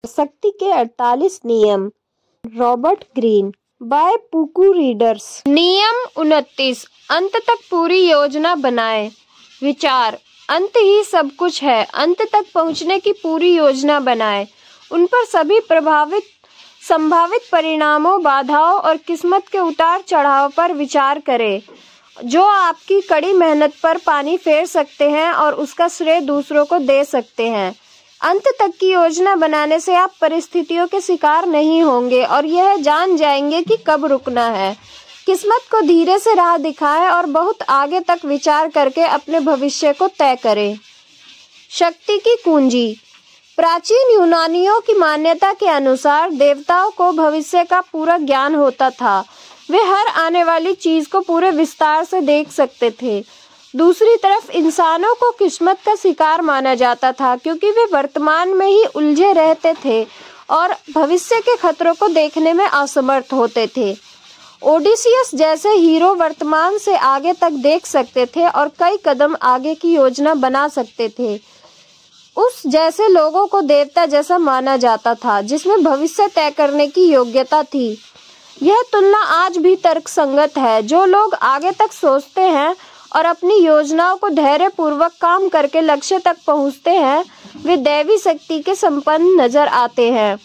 शक्ति के 48 नियम, रॉबर्ट ग्रीन, बाय पुकू रीडर्स। नियम 29, अंत तक पूरी योजना बनाएं। विचार, अंत ही सब कुछ है। अंत तक पहुंचने की पूरी योजना बनाएं। उन पर सभी संभावित परिणामों, बाधाओं और किस्मत के उतार चढ़ाव पर विचार करें, जो आपकी कड़ी मेहनत पर पानी फेर सकते हैं और उसका श्रेय दूसरों को दे सकते हैं। अंत तक की योजना बनाने से आप परिस्थितियों के शिकार नहीं होंगे और यह जान जाएंगे कि कब रुकना है। किस्मत को धीरे से राह दिखाएं और बहुत आगे तक विचार करके अपने भविष्य को तय करें। शक्ति की कुंजी। प्राचीन यूनानियों की मान्यता के अनुसार देवताओं को भविष्य का पूरा ज्ञान होता था। वे हर आने वाली चीज को पूरे विस्तार से देख सकते थे। दूसरी तरफ इंसानों को किस्मत का शिकार माना जाता था, क्योंकि वे वर्तमान में ही उलझे रहते थे और भविष्य के खतरों को देखने में असमर्थ होते थे। ओडिसियस जैसे हीरो वर्तमान से आगे तक देख सकते थे और कई कदम आगे की योजना बना सकते थे। उस जैसे लोगों को देवता जैसा माना जाता था, जिसमें भविष्य तय करने की योग्यता थी। यह तुलना आज भी तर्कसंगत है। जो लोग आगे तक सोचते हैं और अपनी योजनाओं को धैर्यपूर्वक काम करके लक्ष्य तक पहुंचते हैं, वे दैवी शक्ति के संपन्न नजर आते हैं।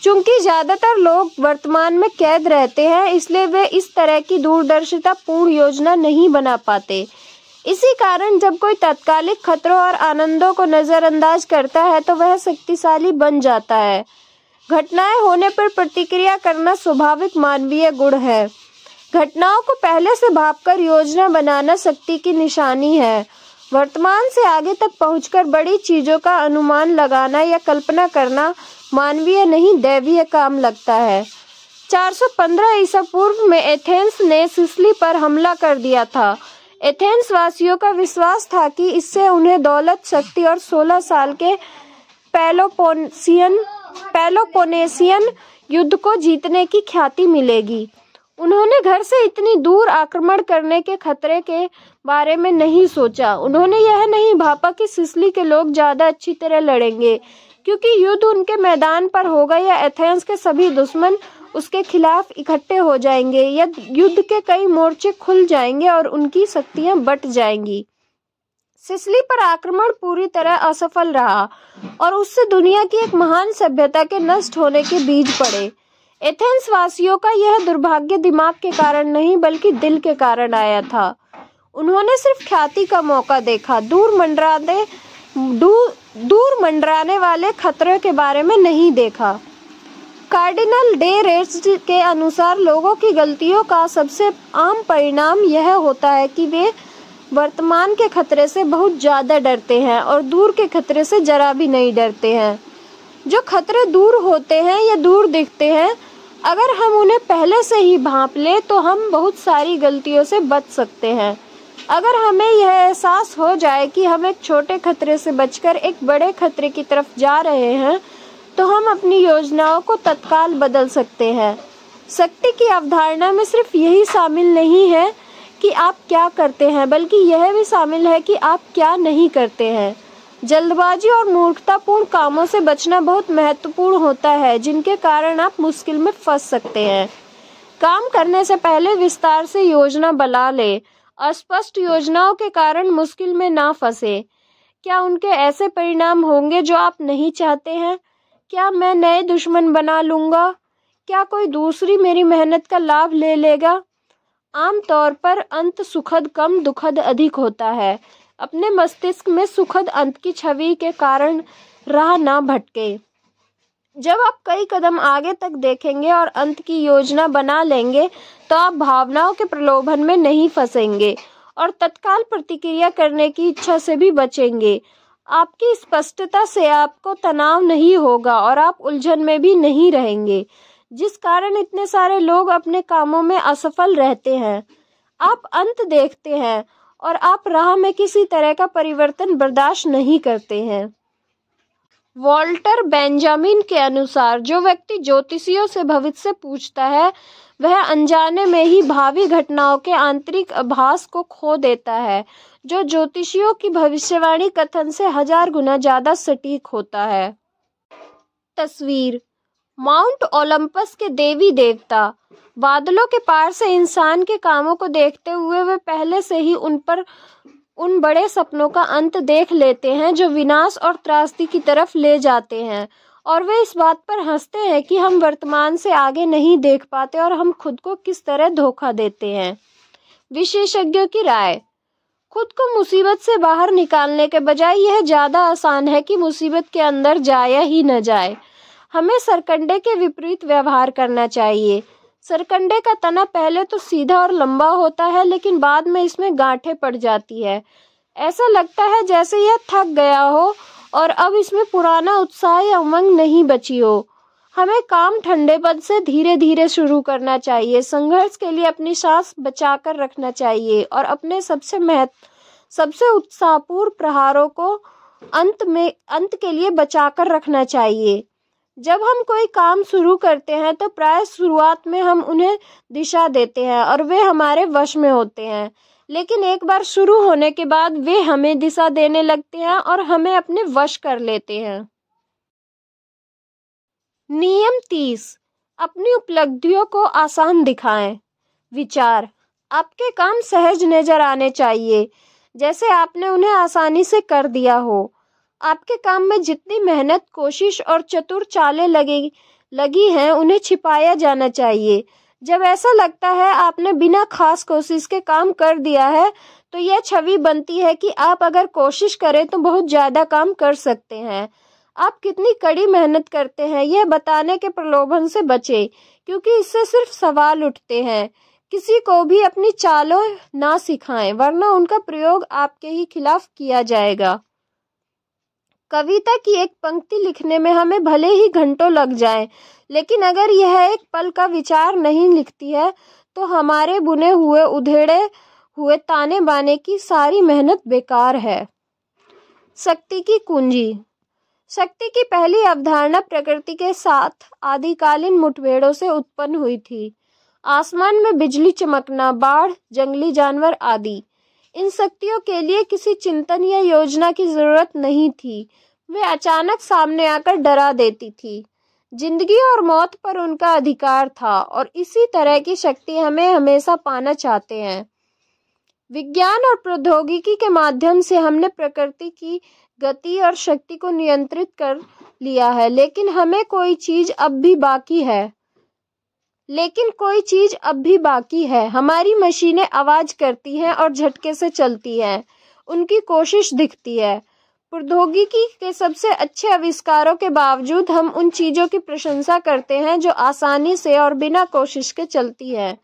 चूंकि ज्यादातर लोग वर्तमान में कैद रहते हैं, इसलिए वे इस तरह की दूरदर्शिता पूर्ण योजना नहीं बना पाते। इसी कारण जब कोई तात्कालिक खतरों और आनंदों को नजरअंदाज करता है तो वह शक्तिशाली बन जाता है। घटनाएं होने पर प्रतिक्रिया करना स्वाभाविक मानवीय गुण है। घटनाओं को पहले से भांपकर योजना बनाना शक्ति की निशानी है। वर्तमान से आगे तक पहुंचकर बड़ी चीजों का अनुमान लगाना या कल्पना करना मानवीय नहीं दैवीय काम लगता है। 415 ईसा पूर्व में एथेंस ने सिसिली पर हमला कर दिया था। एथेंस वासियों का विश्वास था कि इससे उन्हें दौलत, शक्ति और 16 साल के पेलोपोनेसियन युद्ध को जीतने की ख्याति मिलेगी। उन्होंने घर से इतनी दूर आक्रमण करने के खतरे के बारे में नहीं सोचा। उन्होंने यह नहीं भापा कि सिसिली के लोग ज्यादा अच्छी तरह लड़ेंगे, क्योंकि युद्ध उनके मैदान पर होगा या एथेंस के सभी दुश्मन उसके खिलाफ इकट्ठे हो जाएंगे या युद्ध के कई मोर्चे खुल जाएंगे और उनकी शक्तियां बट जाएंगी। सिसिली पर आक्रमण पूरी तरह असफल रहा और उससे दुनिया की एक महान सभ्यता के नष्ट होने के बीज पड़े। एथेंस वासियों का यह दुर्भाग्य दिमाग के कारण नहीं बल्कि दिल के कारण आया था। उन्होंने सिर्फ ख्याति का मौका देखा, दूर मंडराने वाले खतरे के बारे में नहीं देखा। कार्डिनल डे रेट्स के अनुसार लोगों की गलतियों का सबसे आम परिणाम यह होता है कि वे वर्तमान के खतरे से बहुत ज्यादा डरते हैं और दूर के खतरे से जरा भी नहीं डरते हैं। जो खतरे दूर होते हैं या दूर दिखते हैं, अगर हम उन्हें पहले से ही भांप लें तो हम बहुत सारी गलतियों से बच सकते हैं। अगर हमें यह एहसास हो जाए कि हम एक छोटे खतरे से बचकर एक बड़े खतरे की तरफ जा रहे हैं, तो हम अपनी योजनाओं को तत्काल बदल सकते हैं। शक्ति की अवधारणा में सिर्फ यही शामिल नहीं है कि आप क्या करते हैं, बल्कि यह भी शामिल है कि आप क्या नहीं करते हैं। जल्दबाजी और मूर्खतापूर्ण कामों से बचना बहुत महत्वपूर्ण होता है, जिनके कारण आप मुश्किल में फंस सकते हैं। काम करने से पहले विस्तार से योजना बना ले। अस्पष्ट योजनाओं के कारण मुश्किल में ना फंसे। क्या उनके ऐसे परिणाम होंगे जो आप नहीं चाहते हैं? क्या मैं नए दुश्मन बना लूंगा? क्या कोई दूसरी मेरी मेहनत का लाभ ले लेगा? आमतौर पर अंत सुखद कम दुखद अधिक होता है। अपने मस्तिष्क में सुखद अंत की छवि के कारण राह ना भटके। जब आप कई कदम आगे तक देखेंगे और अंत की योजना बना लेंगे, तो आप भावनाओं के प्रलोभन में नहीं फंसेंगे और तत्काल प्रतिक्रिया करने की इच्छा से भी बचेंगे। आपकी स्पष्टता से आपको तनाव नहीं होगा और आप उलझन में भी नहीं रहेंगे, जिस कारण इतने सारे लोग अपने कामों में असफल रहते हैं। आप अंत देखते हैं और आप राह में किसी तरह का परिवर्तन बर्दाश्त नहीं करते हैं। वॉल्टर बेंजामिन के अनुसार जो व्यक्ति ज्योतिषियों से भविष्य पूछता है, वह अनजाने में ही भावी घटनाओं के आंतरिक आभास को खो देता है, जो ज्योतिषियों की भविष्यवाणी कथन से 1000 गुना ज्यादा सटीक होता है। तस्वीर। माउंट ओलंपस के देवी देवता बादलों के पार से इंसान के कामों को देखते हुए वे पहले से ही उन बड़े सपनों का अंत देख लेते हैं जो विनाश और त्रासदी की तरफ ले जाते हैं, और वे इस बात पर हंसते हैं कि हम वर्तमान से आगे नहीं देख पाते और हम खुद को किस तरह धोखा देते हैं। विशेषज्ञों की राय। खुद को मुसीबत से बाहर निकालने के बजाय यह ज्यादा आसान है कि मुसीबत के अंदर जाया ही न जाए। हमें सरकंडे के विपरीत व्यवहार करना चाहिए। सरकंडे का तना पहले तो सीधा और लंबा होता है, लेकिन बाद में इसमें गांठें पड़ जाती है। ऐसा लगता है जैसे यह थक गया हो और अब इसमें पुराना उत्साह या उमंग नहीं बची हो। हमें काम ठंडे पन से धीरे धीरे शुरू करना चाहिए। संघर्ष के लिए अपनी सांस बचाकर रखना चाहिए और अपने सबसे उत्साहपूर्ण प्रहारों को अंत के लिए बचाकर रखना चाहिए। जब हम कोई काम शुरू करते हैं तो प्राय शुरुआत में हम उन्हें दिशा देते हैं और वे हमारे वश में होते हैं, लेकिन एक बार शुरू होने के बाद वे हमें दिशा देने लगते हैं और हमें अपने वश कर लेते हैं। नियम 30। अपनी उपलब्धियों को आसान दिखाएं। विचार। आपके काम सहज नजर आने चाहिए, जैसे आपने उन्हें आसानी से कर दिया हो। आपके काम में जितनी मेहनत, कोशिश और चतुर चालें लगी हैं, उन्हें छिपाया जाना चाहिए। जब ऐसा लगता है आपने बिना खास कोशिश के काम कर दिया है, तो यह छवि बनती है कि आप अगर कोशिश करें तो बहुत ज्यादा काम कर सकते हैं। आप कितनी कड़ी मेहनत करते हैं, यह बताने के प्रलोभन से बचें, क्योंकि इससे सिर्फ सवाल उठते हैं। किसी को भी अपनी चालों ना सिखाएं, वरना उनका प्रयोग आपके ही खिलाफ किया जाएगा। कविता की एक पंक्ति लिखने में हमें भले ही घंटों लग जाएं, लेकिन अगर यह एक पल का विचार नहीं लिखती है तो हमारे बुने हुए उधेड़े हुए ताने बाने की सारी मेहनत बेकार है। शक्ति की कुंजी। शक्ति की पहली अवधारणा प्रकृति के साथ आदिकालीन मुठभेड़ों से उत्पन्न हुई थी। आसमान में बिजली चमकना, बाढ़, जंगली जानवर आदि। इन शक्तियों के लिए किसी चिंतन या योजना की जरूरत नहीं थी। वे अचानक सामने आकर डरा देती थी। जिंदगी और मौत पर उनका अधिकार था, और इसी तरह की शक्ति हमें हमेशा पाना चाहते हैं। विज्ञान और प्रौद्योगिकी के माध्यम से हमने प्रकृति की गति और शक्ति को नियंत्रित कर लिया है, लेकिन कोई चीज अब भी बाकी है। हमारी मशीनें आवाज करती हैं और झटके से चलती हैं। उनकी कोशिश दिखती है। प्रौद्योगिकी के सबसे अच्छे आविष्कारों के बावजूद हम उन चीजों की प्रशंसा करते हैं जो आसानी से और बिना कोशिश के चलती है।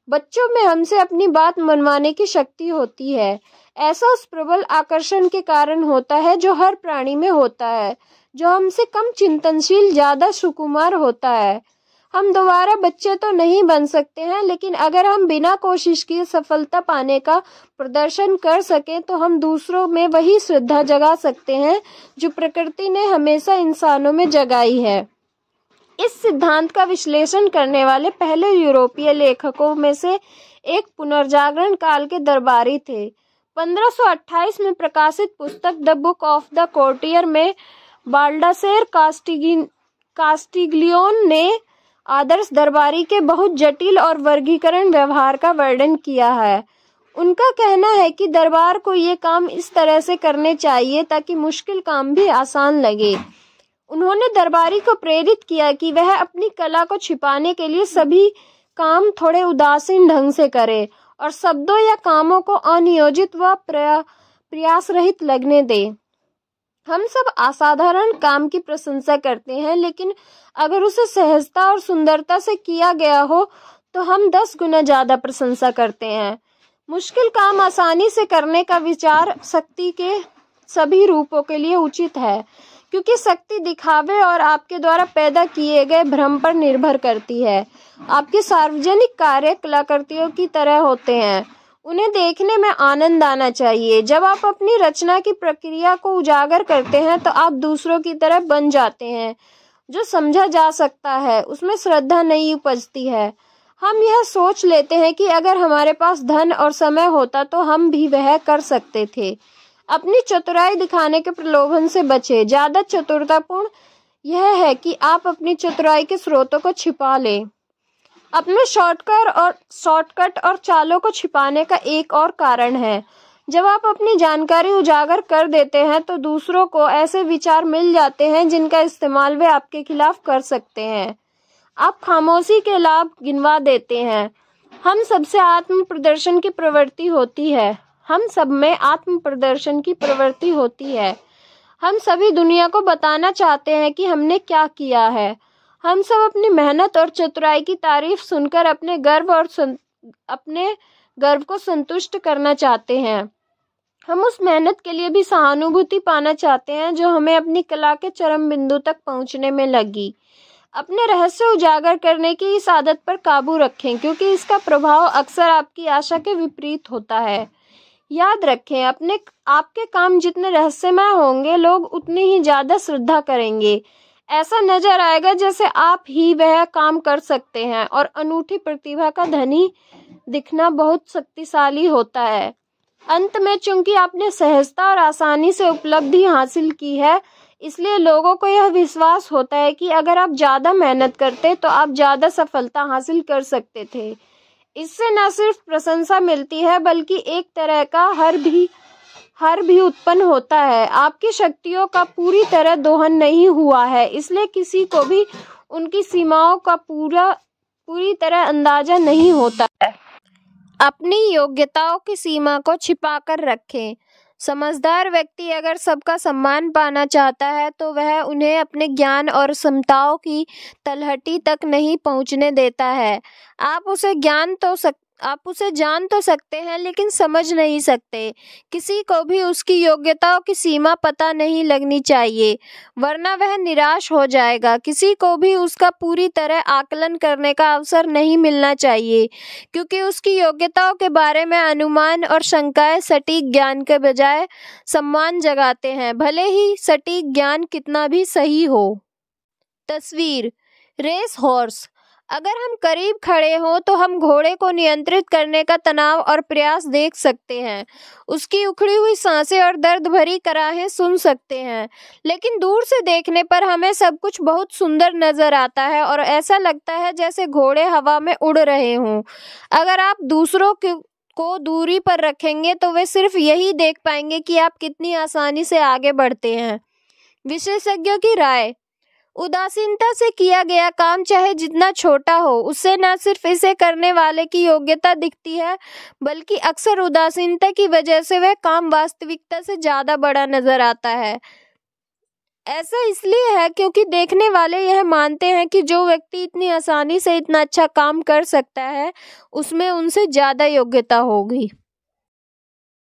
बच्चों में हमसे अपनी बात मनवाने की शक्ति होती है। ऐसा उस प्रबल आकर्षण के कारण होता है जो हर प्राणी में होता है। जो हमसे कम चिंतनशील ज्यादा सुकुमार होता है। हम दोबारा बच्चे तो नहीं बन सकते हैं, लेकिन अगर हम बिना कोशिश किए सफलता पाने का प्रदर्शन कर सकें तो हम दूसरों में वही श्रद्धा जगा सकते हैं जो प्रकृति ने हमेशा इंसानों में जगाई है। इस सिद्धांत का विश्लेषण करने वाले पहले यूरोपीय लेखकों में से एक पुनर्जागरण काल के दरबारी थे। 1528 में प्रकाशित पुस्तक the book of the courtier में बाल्डासेर कास्टिग्लियोन ने आदर्श दरबारी के बहुत जटिल और वर्गीकरण व्यवहार का वर्णन किया है। उनका कहना है कि दरबार को ये काम इस तरह से करने चाहिए ताकि मुश्किल काम भी आसान लगे। उन्होंने दरबारी को प्रेरित किया कि वह अपनी कला को छिपाने के लिए सभी काम थोड़े उदासीन ढंग से करे और शब्दों या कामों को अनियोजित व प्रयास रहित लगने दे। हम सब असाधारण काम की प्रशंसा करते हैं, लेकिन अगर उसे सहजता और सुंदरता से किया गया हो तो हम 10 गुना ज्यादा प्रशंसा करते हैं। मुश्किल काम आसानी से करने का विचार शक्ति के सभी रूपों के लिए उचित है, क्योंकि शक्ति दिखावे और आपके द्वारा पैदा किए गए भ्रम पर निर्भर करती है। आपके सार्वजनिक कार्य कलाकृतियों की तरह होते हैं, उन्हें देखने में आनंद आना चाहिए। जब आप अपनी रचना की प्रक्रिया को उजागर करते हैं तो आप दूसरों की तरह बन जाते हैं। जो समझा जा सकता है उसमें श्रद्धा नहीं उपजती है। हम यह सोच लेते हैं कि अगर हमारे पास धन और समय होता तो हम भी वह कर सकते थे। अपनी चतुराई दिखाने के प्रलोभन से बचे। ज्यादा चतुरतापूर्ण यह है कि आप अपनी चतुराई के स्रोतों को छिपा लें। अपने शॉर्टकट और चालों को छिपाने का एक और कारण है, जब आप अपनी जानकारी उजागर कर देते हैं तो दूसरों को ऐसे विचार मिल जाते हैं जिनका इस्तेमाल वे आपके खिलाफ कर सकते हैं। आप खामोशी के लाभ गिनवा देते हैं। हम सबसे आत्म प्रदर्शन की प्रवृत्ति होती है। हम सब में आत्म प्रदर्शन की प्रवृत्ति होती है। हम सभी दुनिया को बताना चाहते हैं कि हमने क्या किया है। हम सब अपनी मेहनत और चतुराई की तारीफ सुनकर अपने गर्व को संतुष्ट करना चाहते हैं। हम उस मेहनत के लिए भी सहानुभूति पाना चाहते हैं जो हमें अपनी कला के चरम बिंदु तक पहुंचने में लगी। अपने रहस्य उजागर करने की इस आदत पर काबू रखें, क्योंकि इसका प्रभाव अक्सर आपकी आशा के विपरीत होता है। याद रखें, आपके काम जितने रहस्यमय होंगे, लोग उतनी ही ज्यादा श्रद्धा करेंगे। ऐसा नजर आएगा जैसे आप ही वह काम कर सकते हैं, और अनूठी प्रतिभा का धनी दिखना बहुत शक्तिशाली होता है। अंत में, चूंकि आपने सहजता और आसानी से उपलब्धि हासिल की है, इसलिए लोगों को यह विश्वास होता है कि अगर आप ज्यादा मेहनत करते तो आप ज्यादा सफलता हासिल कर सकते थे। इससे न सिर्फ प्रशंसा मिलती है, बल्कि एक तरह का हर भी उत्पन्न होता है। आपकी शक्तियों का पूरी तरह दोहन नहीं हुआ है, इसलिए किसी को भी उनकी सीमाओं का पूरी तरह अंदाजा नहीं होता है। अपनी योग्यताओं की सीमा को छिपा कर रखें। समझदार व्यक्ति अगर सबका सम्मान पाना चाहता है तो वह उन्हें अपने ज्ञान और क्षमताओं की तलहटी तक नहीं पहुंचने देता है। आप उसे जान तो सकते हैं, लेकिन समझ नहीं सकते। किसी को भी उसकी योग्यताओं की सीमा पता नहीं लगनी चाहिए, वरना वह निराश हो जाएगा। किसी को भी उसका पूरी तरह आकलन करने का अवसर नहीं मिलना चाहिए, क्योंकि उसकी योग्यताओं के बारे में अनुमान और शंकाएं सटीक ज्ञान के बजाय सम्मान जगाते हैं, भले ही सटीक ज्ञान कितना भी सही हो। तस्वीर: रेस हॉर्स। अगर हम करीब खड़े हों तो हम घोड़े को नियंत्रित करने का तनाव और प्रयास देख सकते हैं। उसकी उखड़ी हुई सांसें और दर्द भरी कराहें सुन सकते हैं, लेकिन दूर से देखने पर हमें सब कुछ बहुत सुंदर नजर आता है और ऐसा लगता है जैसे घोड़े हवा में उड़ रहे हों। अगर आप दूसरों को दूरी पर रखेंगे तो वे सिर्फ यही देख पाएंगे कि आप कितनी आसानी से आगे बढ़ते हैं। विशेषज्ञों की राय: उदासीनता से किया गया काम चाहे जितना छोटा हो, उससे न सिर्फ इसे करने वाले की योग्यता दिखती है, बल्कि अक्सर उदासीनता की वजह से वह काम वास्तविकता से ज्यादा बड़ा नजर आता है। ऐसा इसलिए है क्योंकि देखने वाले यह मानते हैं कि जो व्यक्ति इतनी आसानी से इतना अच्छा काम कर सकता है, उसमें उनसे ज्यादा योग्यता होगी।